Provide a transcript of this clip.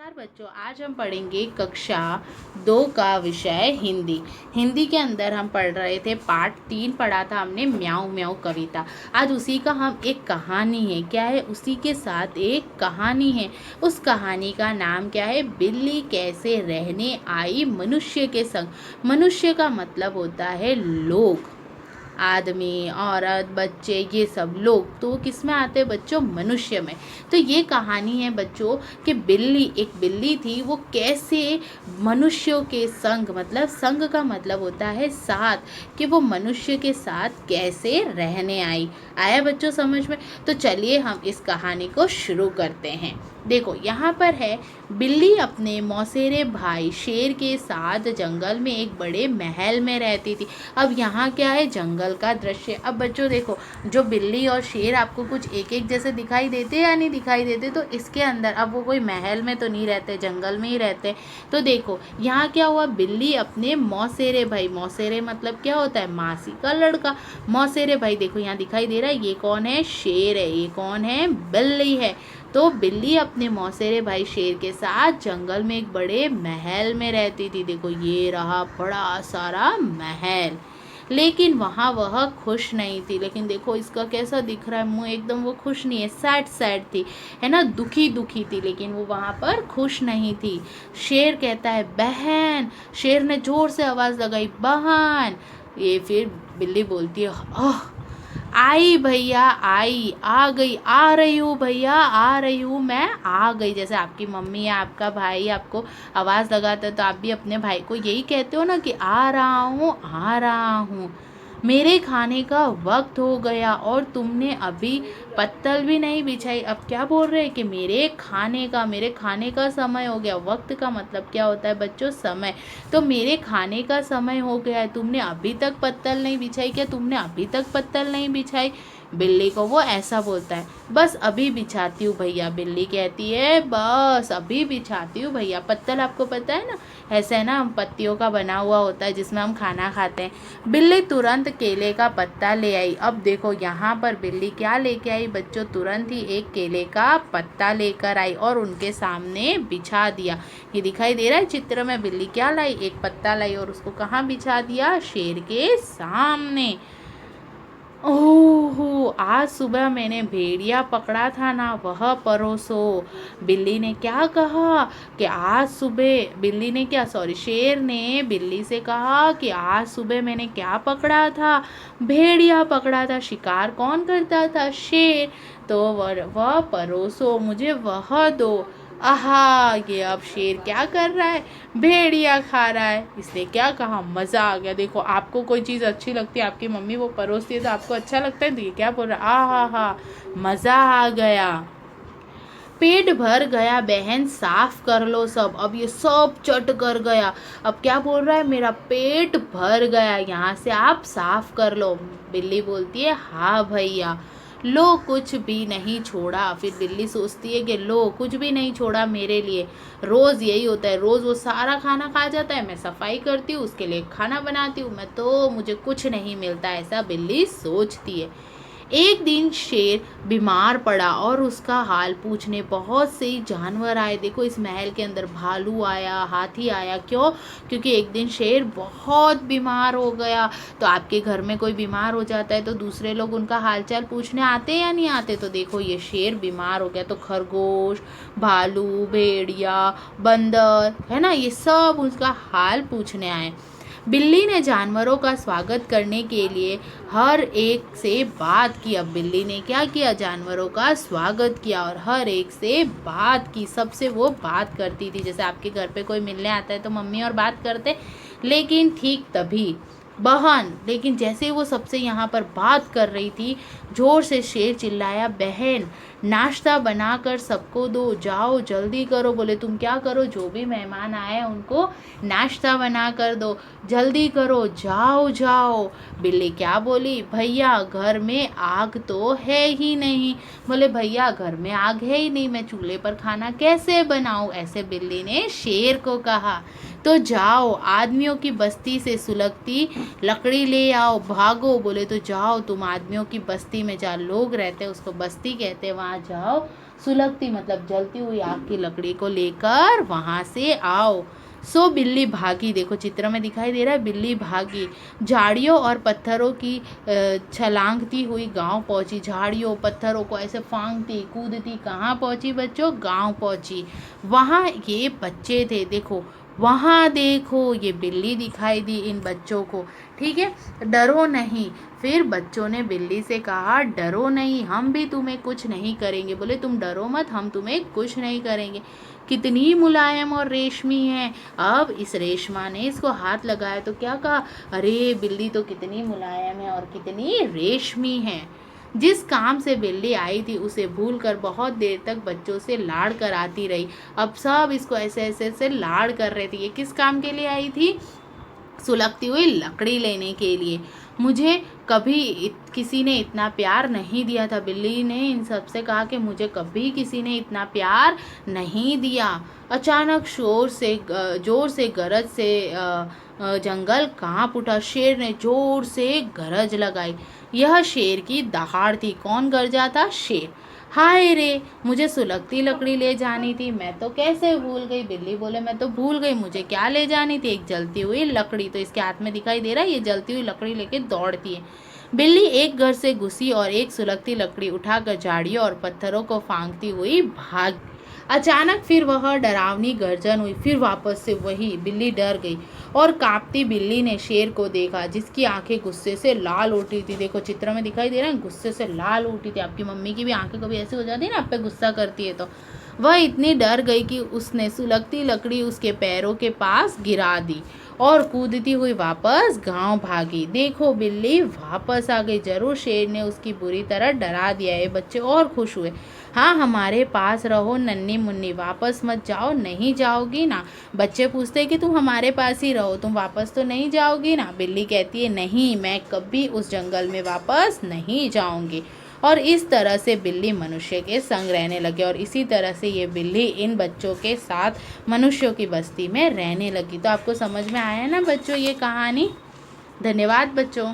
नमस्कार बच्चों, आज हम पढ़ेंगे कक्षा 2 का विषय हिंदी। हिंदी के अंदर हम पढ़ रहे थे पाठ 3 पढ़ा था हमने म्याऊं म्याऊं कविता। आज उसी का हम एक कहानी है, क्या है, उसी के साथ एक कहानी है। उस कहानी का नाम क्या है? बिल्ली कैसे रहने आई मनुष्य के संग। मनुष्य का मतलब होता है लोग, आदमी, औरत, बच्चे, ये सब लोग तो किस में आते हैं बच्चों? मनुष्य में। तो ये कहानी है बच्चों कि एक बिल्ली थी, वो कैसे मनुष्यों के संग, मतलब संग का मतलब होता है साथ, कि वो मनुष्य के साथ कैसे रहने आई। आया बच्चों समझ में? तो चलिए हम इस कहानी को शुरू करते हैं। देखो यहाँ पर है, बिल्ली अपने मौसेरे भाई शेर के साथ जंगल में एक बड़े महल में रहती थी। अब यहाँ क्या है? जंगल का दृश्य। अब बच्चों देखो, जो बिल्ली और शेर आपको कुछ एक एक जैसे दिखाई देते या नहीं दिखाई देते, तो इसके अंदर अब वो कोई महल में तो नहीं रहते, जंगल में ही रहते। तो देखो यहाँ क्या हुआ, बिल्ली अपने मौसेरे भाई, मौसेरे मतलब क्या होता है? मासी का लड़का। मौसेरे भाई देखो यहाँ दिखाई दे रहा है, ये कौन है? शेर है। ये कौन है? बिल्ली है। तो बिल्ली अपने मौसेरे भाई शेर के साथ जंगल में एक बड़े महल में रहती थी। देखो ये रहा बड़ा सारा महल, लेकिन वहाँ वह खुश नहीं थी। लेकिन देखो इसका कैसा दिख रहा है मुँह, एकदम वो खुश नहीं है, सैड सैड थी, है ना, दुखी दुखी थी, लेकिन वो वहाँ पर खुश नहीं थी। शेर कहता है बहन, शेर ने जोर से आवाज़ लगाई, बहन। ये फिर बिल्ली बोलती है, ओह आई भैया, आई, आ गई, आ रही हूँ भैया, आ रही हूँ, मैं आ गई। जैसे आपकी मम्मी या आपका भाई आपको आवाज़ लगाता है तो आप भी अपने भाई को यही कहते हो ना कि आ रहा हूँ, आ रहा हूँ। मेरे खाने का वक्त हो गया और तुमने अभी पत्तल भी नहीं बिछाई। अब क्या बोल रहे हैं कि मेरे खाने का समय हो गया। वक्त का मतलब क्या होता है बच्चों? समय। तो मेरे खाने का समय हो गया है, तुमने अभी तक पत्तल नहीं बिछाई। क्या तुमने अभी तक पत्तल नहीं बिछाई? बिल्ली को वो ऐसा बोलता है। बस अभी बिछाती हूँ भैया, बिल्ली कहती है बस अभी बिछाती हूँ भैया। पत्तल आपको पता है ना, ऐसे है ना, हम पत्तियों का बना हुआ होता है जिसमें हम खाना खाते हैं। बिल्ली तुरंत केले का पत्ता ले आई। अब देखो यहाँ पर बिल्ली क्या लेके आई बच्चों? तुरंत ही एक केले का पत्ता लेकर आई और उनके सामने बिछा दिया। ये दिखाई दे रहा है चित्र में, बिल्ली क्या लाई? एक पत्ता लाई और उसको कहाँ बिछा दिया? शेर के सामने। ओहो, आज सुबह मैंने भेड़िया पकड़ा था ना, वह परोसो। बिल्ली ने क्या कहा कि आज सुबह, बिल्ली ने क्या, सॉरी, शेर ने बिल्ली से कहा कि आज सुबह मैंने क्या पकड़ा था? भेड़िया पकड़ा था। शिकार कौन करता था? शेर। तो वह परोसो, मुझे वह दो। आहा, ये अब शेर क्या कर रहा है? भेड़िया खा रहा है। इसने क्या कहा? मज़ा आ गया। देखो आपको कोई चीज़ अच्छी लगती है, आपकी मम्मी वो परोसती है तो आपको अच्छा लगता है, तो ये क्या बोल रहा है? आहा हा, मज़ा आ गया। पेट भर गया बहन, साफ कर लो सब। अब ये सब चट कर गया। अब क्या बोल रहा है? मेरा पेट भर गया, यहाँ से आप साफ कर लो। बिल्ली बोलती है हाँ भैया। लो कुछ भी नहीं छोड़ा। फिर बिल्ली सोचती है कि लो कुछ भी नहीं छोड़ा मेरे लिए। रोज़ यही होता है, रोज़ वो सारा खाना खा जाता है, मैं सफाई करती हूँ, उसके लिए खाना बनाती हूँ, मैं तो मुझे कुछ नहीं मिलता, ऐसा बिल्ली सोचती है। एक दिन शेर बीमार पड़ा और उसका हाल पूछने बहुत से जानवर आए। देखो इस महल के अंदर भालू आया, हाथी आया। क्यों? क्योंकि एक दिन शेर बहुत बीमार हो गया। तो आपके घर में कोई बीमार हो जाता है तो दूसरे लोग उनका हालचाल पूछने आते या नहीं आते? तो देखो ये शेर बीमार हो गया तो खरगोश, भालू, भेड़िया, बंदर, है ना, ये सब उसका हाल पूछने आए। बिल्ली ने जानवरों का स्वागत करने के लिए हर एक से बात की। अब बिल्ली ने क्या किया? जानवरों का स्वागत किया और हर एक से बात की, सबसे वो बात करती थी। जैसे आपके घर पे कोई मिलने आता है तो मम्मी और बात करते, लेकिन ठीक तभी बहन, लेकिन जैसे ही वो सबसे यहाँ पर बात कर रही थी, जोर से शेर चिल्लाया, बहन नाश्ता बनाकर सबको दो, जाओ जल्दी करो। बोले तुम क्या करो? जो भी मेहमान आए उनको नाश्ता बना कर दो, जल्दी करो, जाओ जाओ। बिल्ली क्या बोली? भैया घर में आग तो है ही नहीं। बोले भैया घर में आग है ही नहीं, मैं चूल्हे पर खाना कैसे बनाऊं? ऐसे बिल्ली ने शेर को कहा। तो जाओ आदमियों की बस्ती से सुलगती लकड़ी ले आओ, भागो। बोले तो जाओ तुम आदमियों की बस्ती में, जहाँ लोग रहते हैं उसको बस्ती कहते हैं, वहाँ आ जाओ, सुलगती मतलब जलती हुई आग की लकड़ी को लेकर वहाँ से आओ। सो बिल्ली भागी, देखो चित्र में दिखाई दे रहा है, बिल्ली भागी, झाड़ियों और पत्थरों की छलांगती हुई गांव पहुंची। झाड़ियों पत्थरों को ऐसे फांगती कूदती कहाँ पहुंची बच्चों? गांव पहुंची। वहाँ ये बच्चे थे, देखो वहाँ देखो ये बिल्ली दिखाई दी इन बच्चों को। ठीक है, डरो नहीं। फिर बच्चों ने बिल्ली से कहा डरो नहीं, हम भी तुम्हें कुछ नहीं करेंगे। बोले तुम डरो मत, हम तुम्हें कुछ नहीं करेंगे। कितनी मुलायम और रेशमी है। अब इस रेशमा ने इसको हाथ लगाया तो क्या कहा, अरे बिल्ली तो कितनी मुलायम है और कितनी रेशमी है। जिस काम से बिल्ली आई थी उसे भूलकर बहुत देर तक बच्चों से लाड़ कराती रही। अब सब इसको ऐसे ऐसे ऐसे लाड़ कर रहे थे। ये किस काम के लिए आई थी? सुलगती हुई लकड़ी लेने के लिए। मुझे कभी किसी ने इतना प्यार नहीं दिया था। बिल्ली ने इन सब से कहा कि मुझे कभी किसी ने इतना प्यार नहीं दिया। अचानक जोर से गरज से जंगल कांप उठा। शेर ने जोर से गरज लगाई। यह शेर की दहाड़ थी। कौन गरजा था? शेर। हाय रे, मुझे सुलगती लकड़ी ले जानी थी, मैं तो कैसे भूल गई। बिल्ली बोले मैं तो भूल गई, मुझे क्या ले जानी थी? एक जलती हुई लकड़ी। तो इसके हाथ में दिखाई दे रहा है, ये जलती हुई लकड़ी लेके दौड़ती है। बिल्ली एक घर से घुसी और एक सुलगती लकड़ी उठाकर झाड़ियों और पत्थरों को फांकती हुई भाग। अचानक फिर वह डरावनी गर्जन हुई। फिर वापस से वही बिल्ली डर गई और कांपती बिल्ली ने शेर को देखा, जिसकी आंखें गुस्से से लाल उठी थी। देखो चित्र में दिखाई दे रहा है, गुस्से से लाल उठी थी। आपकी मम्मी की भी आंखें कभी ऐसी हो जाती है ना, आप पे गुस्सा करती है तो। वह इतनी डर गई कि उसने सुलगती लकड़ी उसके पैरों के पास गिरा दी और कूदती हुई वापस गांव भागी। देखो बिल्ली वापस आ गई। जरूर शेर ने उसकी बुरी तरह डरा दिया। ये बच्चे और खुश हुए। हाँ, हमारे पास रहो नन्ही मुन्नी, वापस मत जाओ। नहीं जाओगी ना? बच्चे पूछते हैं कि तुम हमारे पास ही रहो, तुम वापस तो नहीं जाओगी ना? बिल्ली कहती है नहीं, मैं कभी उस जंगल में वापस नहीं जाऊंगी। और इस तरह से बिल्ली मनुष्य के संग रहने लगे और इसी तरह से ये बिल्ली इन बच्चों के साथ मनुष्यों की बस्ती में रहने लगी। तो आपको समझ में आया ना बच्चों ये कहानी? धन्यवाद बच्चों।